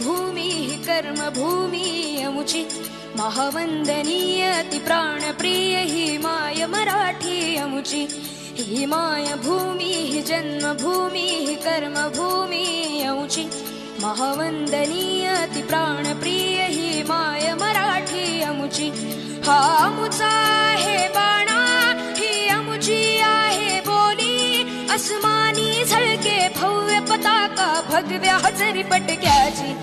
जन्मभूमी कर्मभूमी अमुची महावंदनीय ती प्राणप्रिय ही माय मराठी अमुची ही माय भूमी ही जन्मभूमी ही कर्मभूमी अमुची महावंदनीय ती प्राणप्रिय ही माय मराठी अमुची हा अमुचा आहे बाणा ही अमुची आहे बोली अस्मानी झळके भव्य पताका भगव्या हजरी पटक्याची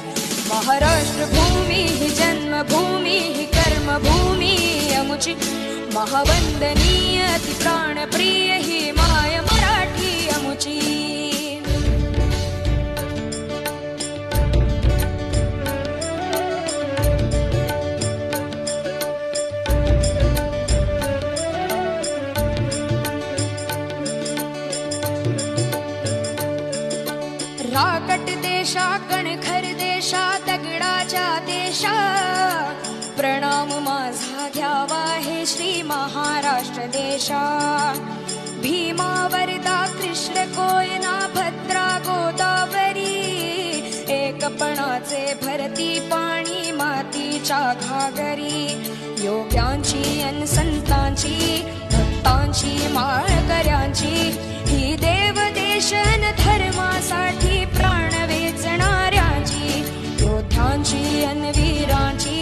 महाराष्ट्र भूमी ही जन्मभूमी ही कर्मभूमी अमुची महावंदनीय ती प्राणप्रिय ही माय मराठी अमुची राकट देशा कणखर देशा दगडाच्या देशा प्रणाम माझा घ्यावा हे श्री महाराष्ट्र देशा भीमा वरदा कृष्ण कोयना भद्रा गोदावरी एकपणाचे भरती पाणी मातीच्या घागरी योग्यांची अन संतांची भक्तांची माळकऱ्यांची ही देव देशन धर्मासाठी प्राण वेचणाऱ्यांची योद्ध्यांची अन वीरांची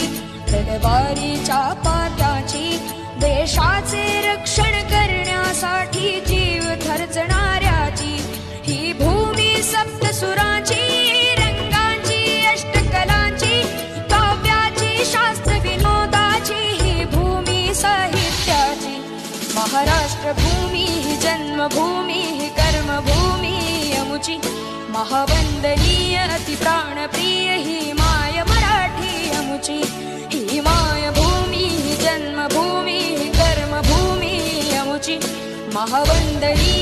तलवारीच्या पात्याची देशाचे रक्षण करण्यासाठी जीव खर्चणाऱ्याची ही भूमी सप्तसुरांची रंगांची अष्टकलांची काव्याची शास्त्र विनोदाची ही भूमी साहित्याची महाराष्ट्र भूमी ही जन्मभूमी ही कर्मभूमी अमुची महावंदनीय अति प्राणप्रिय ही माय मराठी अमुची ही माय भूमी ही जन्मभूमी ही कर्मभूमी अमुची महावंदनीय